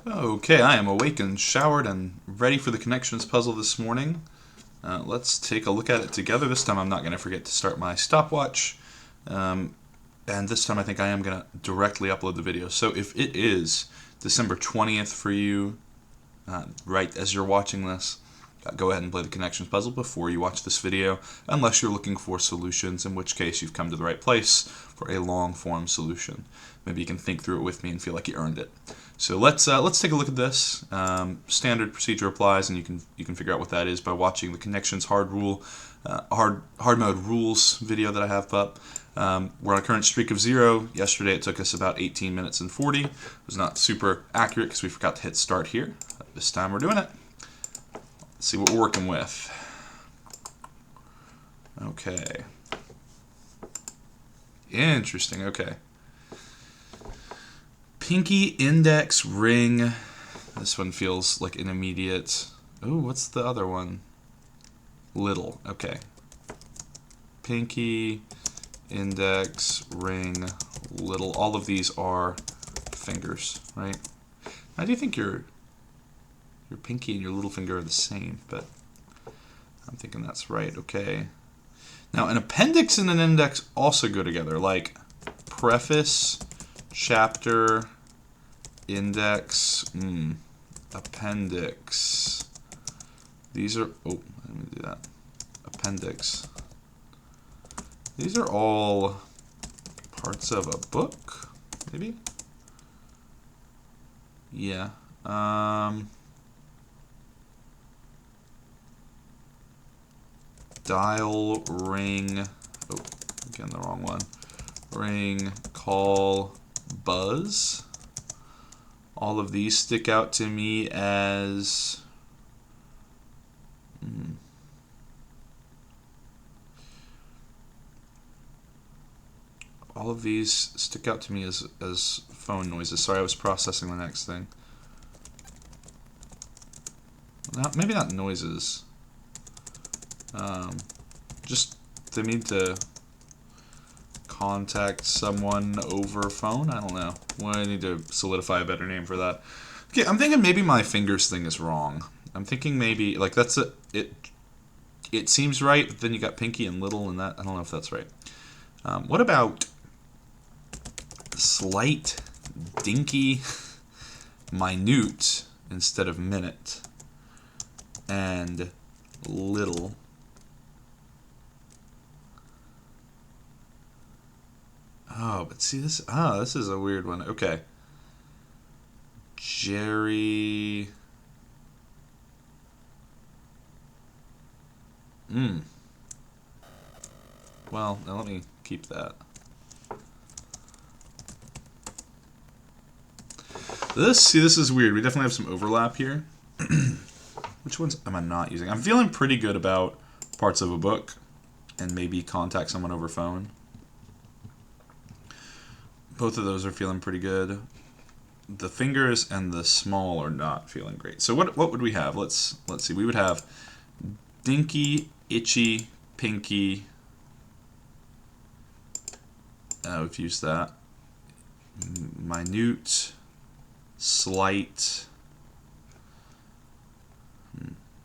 Okay, I am awake and showered and ready for the connections puzzle this morning. Let's take a look at it together. This time I'm not going to forget to start my stopwatch. And this time I think I am going to directly upload the video. So if it is December 20th for you, right as you're watching this, go ahead and play the connections puzzle before you watch this video, unless you're looking for solutions, in which case you've come to the right place for a long form solution. Maybe you can think through it with me and feel like you earned it. So let's take a look at this. Standard procedure applies, and you can figure out what that is by watching the connections hard mode rules video that I have up. We're on a current streak of 0. Yesterday it took us about 18 minutes and 40. It was not super accurate because we forgot to hit start here. This time we're doing it. Let's see what we're working with. Okay. Interesting, okay. Pinky, index, ring. This one feels like an immediate... Oh, what's the other one? Little, okay. Pinky, index, ring, little. All of these are fingers, right? I do think your pinky and your little finger are the same, but I'm thinking that's right, okay. Now, an appendix and an index also go together, like preface, chapter, index, appendix. These are, oh, let me do that. Appendix. These are all parts of a book, maybe? Yeah. Dial, ring, oh, again the wrong one. Ring, call, buzz. All of these stick out to me as all of these stick out to me as phone noises. Sorry, I was processing the next thing. Maybe not noises. Just they need to contact someone over phone. I don't know. Well, I need to solidify a better name for that. Okay, I'm thinking maybe my fingers thing is wrong. I'm thinking maybe like that's it. It seems right, but then you got pinky and little, and that I don't know if that's right. What about slight, dinky, minute instead of minute, and little? Oh, but see this. Oh, this is a weird one. Okay. Jerry. Well, now let me keep that. This is weird. We definitely have some overlap here. Which ones am I not using? I'm feeling pretty good about parts of a book and maybe contact someone over phone. Both of those are feeling pretty good. The fingers and the small are not feeling great. So what would we have? Let's see. We would have dinky, itchy, pinky. We've used that. Minute, slight.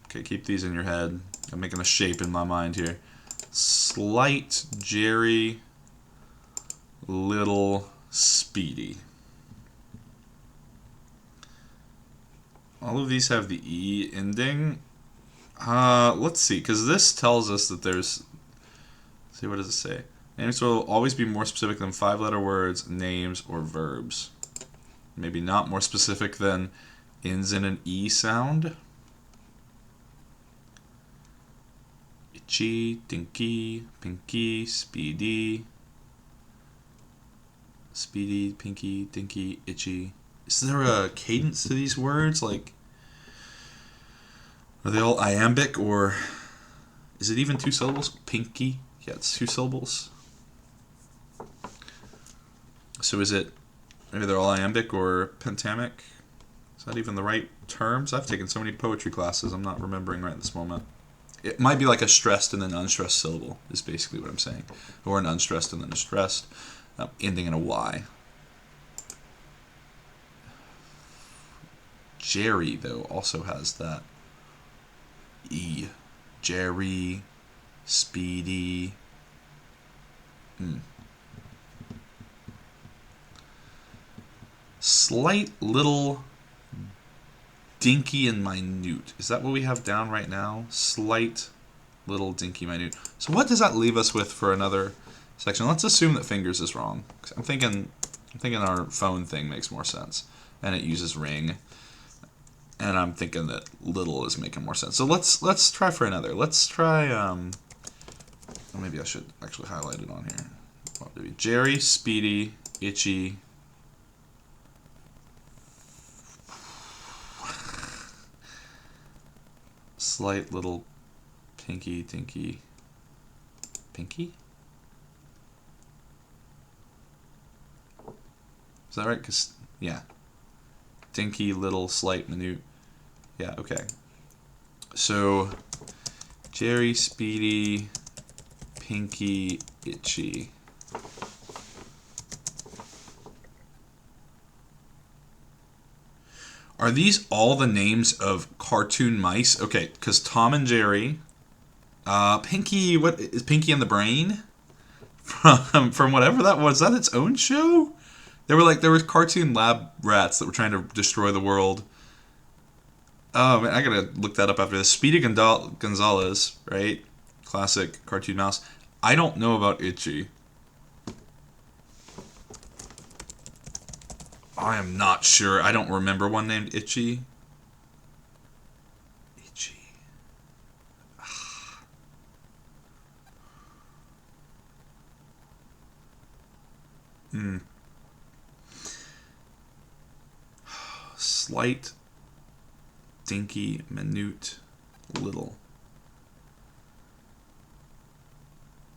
Okay, keep these in your head. I'm making a shape in my mind here. Slight, Jerry, little, speedy. All of these have the E ending. Let's see, because this tells us that there's... Let's see, what does it say? Names will always be more specific than 5-letter words, names, or verbs. Maybe not more specific than ends in an E sound. Itchy, dinky, pinky, speedy. Speedy, pinky, dinky, itchy. Is there a cadence to these words? Like, are they all iambic, or is it even 2 syllables? Pinky? Yeah, it's 2 syllables. So is it, maybe they're all iambic or pentamic? Is that even the right terms? I've taken so many poetry classes, I'm not remembering right at this moment. It might be like a stressed and then unstressed syllable, is basically what I'm saying. Or an unstressed and then a stressed, ending in a Y. Jerry, though, also has that E. Jerry, Speedy. Slight, little, dinky, and minute. Is that what we have down right now? Slight, little, dinky, minute. So what does that leave us with for another section? Let's assume that fingers is wrong. I'm thinking our phone thing makes more sense, and it uses ring. And I'm thinking that little is making more sense. So let's try for another. Let's try. Maybe I should actually highlight it on here. What would it be? Jerry, Speedy, Itchy. Slight little pinky, dinky. Pinky? Is that right? 'Cause, yeah. Dinky, little, slight, minute. Yeah, okay. So, Jerry, Speedy, Pinky, Itchy. Are these all the names of cartoon mice? Okay, because Tom and Jerry, Pinky, what is Pinky and the Brain? From whatever that was that its own show? There were cartoon lab rats that were trying to destroy the world. Oh man, I gotta look that up after this. Speedy Gonzalez, right? Classic cartoon mouse. I don't know about Itchy. I am not sure. I don't remember one named Itchy. Itchy. Slight, dinky, minute, little.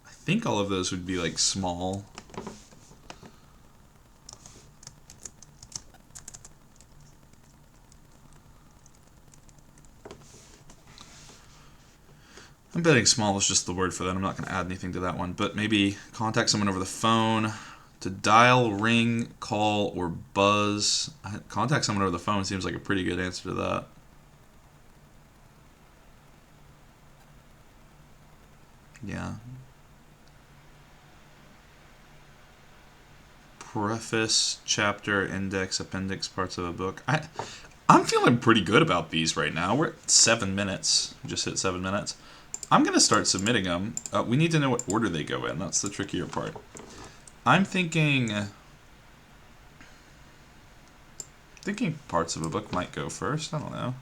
I think all of those would be like small. I'm betting small is just the word for that. I'm not going to add anything to that one. But maybe contact someone over the phone. To dial, ring, call, or buzz. Contact someone over the phone seems like a pretty good answer to that. Yeah. Preface, chapter, index, appendix, parts of a book. I'm feeling pretty good about these right now. We're at 7 minutes. We just hit 7 minutes. I'm going to start submitting them. We need to know what order they go in. That's the trickier part. I'm thinking parts of a book might go first. I don't know.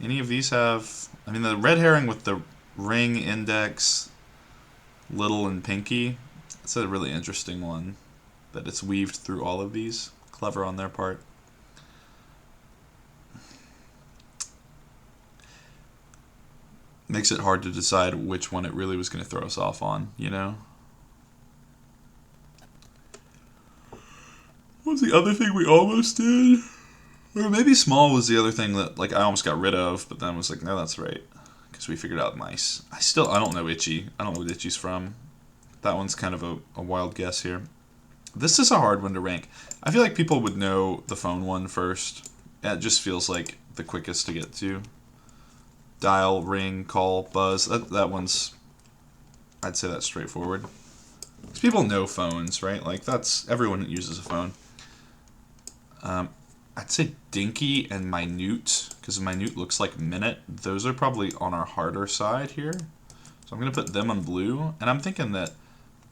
Any of these have... I mean, the red herring with the ring, index, little, and pinky. It's a really interesting one. That it's weaved through all of these. Clever on their part. Makes it hard to decide which one it really was going to throw us off on, you know? What was the other thing we almost did? Or maybe small was the other thing that like I almost got rid of, but then was like, no, that's right. Because we figured out mice. I don't know Itchy. I don't know what Itchy's from. That one's kind of a wild guess here. This is a hard one to rank. I feel like people would know the phone one first. It just feels like the quickest to get to. Dial, ring, call, buzz. That one's... I'd say that's straightforward. Because people know phones, right? Like, that's... Everyone uses a phone. I'd say dinky and minute, because minute looks like minute. Those are probably on our harder side here. So I'm going to put them on blue. And I'm thinking that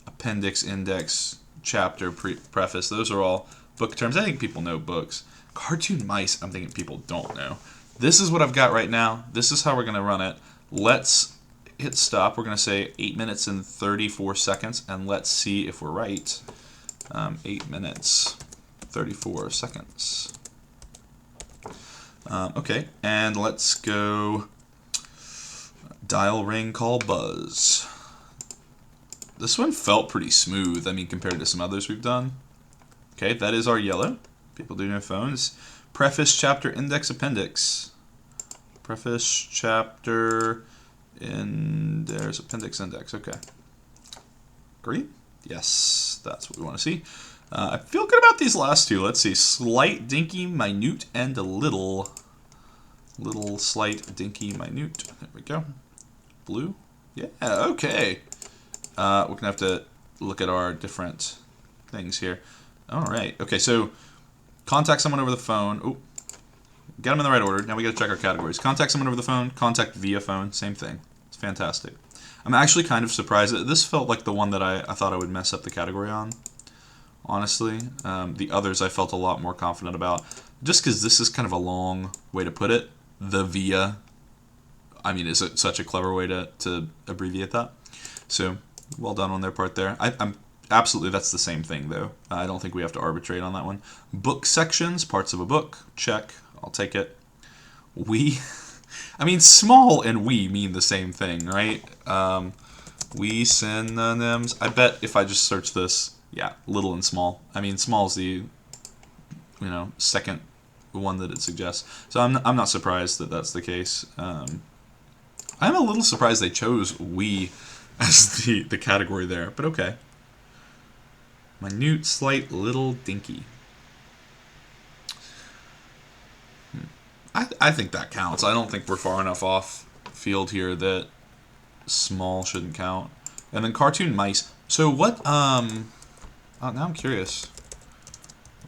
appendix, index, chapter, preface, those are all book terms. I think people know books. Cartoon mice, I'm thinking people don't know. This is what I've got right now. This is how we're going to run it. Let's hit stop. We're going to say 8 minutes and 34 seconds, and let's see if we're right. 8 minutes, 34 seconds. Okay, and let's go dial, ring, call, buzz. This one felt pretty smooth, I mean, compared to some others we've done. Okay, that is our yellow. People do know phones. Preface, chapter, index, appendix. Preface, chapter, there's appendix, index. Okay. Green? Yes, that's what we want to see. I feel good about these last two. Let's see. Slight, dinky, minute, and a little. Little, slight, dinky, minute. There we go. Blue. Yeah, okay. We're going to have to look at our different things here. All right. Okay, so contact someone over the phone. Oh, got them in the right order. Now we got to check our categories. Contact someone over the phone. Contact via phone. Same thing. It's fantastic. I'm actually kind of surprised. This felt like the one that I thought I would mess up the category on. Honestly, the others I felt a lot more confident about, just because this is kind of a long way to put it. The via, I mean, is it such a clever way to abbreviate that? So, well done on their part there. I'm absolutely, that's the same thing though. I don't think we have to arbitrate on that one. Book sections, parts of a book, check. I'll take it. We, I mean, small and we mean the same thing, right? We synonyms. I bet if I just search this. Yeah, little and small. I mean, small is the, second one that it suggests. So I'm not surprised that that's the case. I'm a little surprised they chose we as the category there, but okay. Minute, slight, little, dinky. I think that counts. I don't think we're far enough off field here that small shouldn't count. And then cartoon mice. So what, oh, now I'm curious.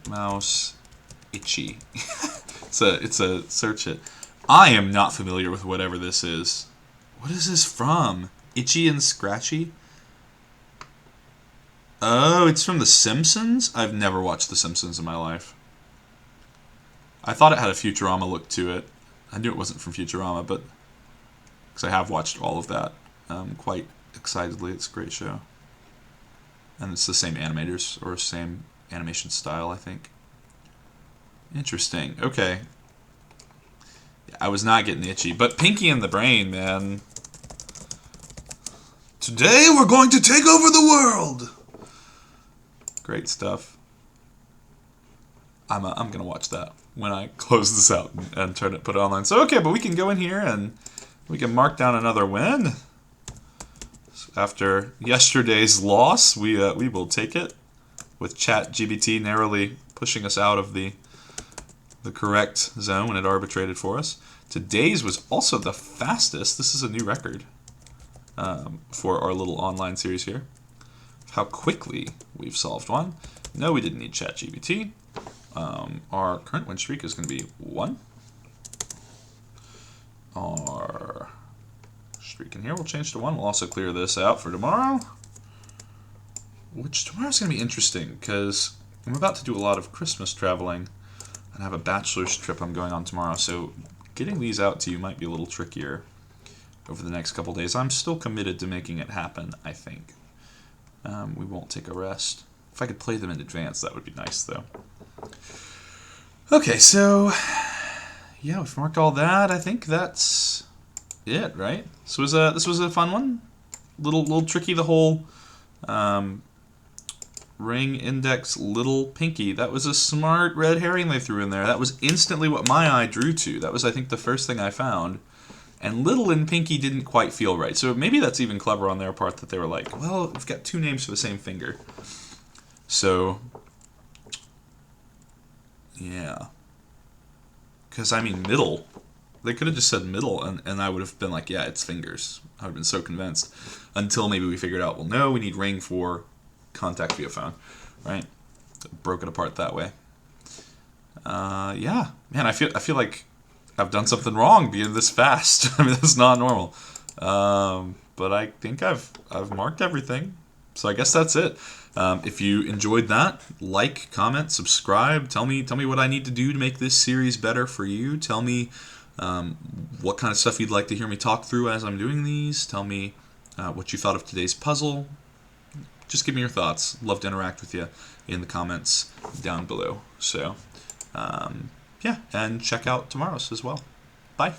Mouse itchy. it's a search it. I am not familiar with whatever this is. What is this from? Itchy and Scratchy? Oh, it's from The Simpsons? I've never watched The Simpsons in my life. I thought it had a Futurama look to it. I knew it wasn't from Futurama, but because I have watched all of that quite excitedly. It's a great show. And it's the same animators, or same animation style, I think. Interesting. Okay. I was not getting itchy. But Pinky and the Brain, man. Today we're going to take over the world! Great stuff. I'm going to watch that when I close this out and put it online. So, okay, but we can go in here and we can mark down another win. After yesterday's loss, we will take it with ChatGPT narrowly pushing us out of the correct zone when it arbitrated for us. Today's was also the fastest. This is a new record for our little online series here. How quickly we've solved one. No, we didn't need ChatGPT. Our current win streak is going to be 1. Our streak in here will change to 1. We'll also clear this out for tomorrow. Which tomorrow's going to be interesting because I'm about to do a lot of Christmas traveling and have a bachelor's trip I'm going on tomorrow. So getting these out to you might be a little trickier over the next couple days. I'm still committed to making it happen, I think. We won't take a rest. If I could play them in advance, that would be nice, though. Okay, so yeah, we've marked all that. I think that's it, right? This was a fun one. Little tricky, the whole ring index little pinky. That was a smart red herring they threw in there. That was instantly what my eye drew to. That was, I think, the first thing I found. And little and pinky didn't quite feel right. So maybe that's even clever on their part that they were like, well, we've got 2 names for the same finger. So yeah. Because, I mean, middle. They could have just said middle, and I would have been like, yeah, it's fingers. I would have been so convinced. Until maybe we figured out, well, no, we need ring for contact via phone, right? Broke it apart that way. Yeah. Man, I feel like I've done something wrong being this fast. I mean, that's not normal. But I think I've marked everything. So I guess that's it. If you enjoyed that, like, comment, subscribe. Tell me what I need to do to make this series better for you. Tell me what kind of stuff you'd like to hear me talk through as I'm doing these. Tell me what you thought of today's puzzle. Just give me your thoughts. Love to interact with you in the comments down below. So, yeah, and check out tomorrow's as well. Bye.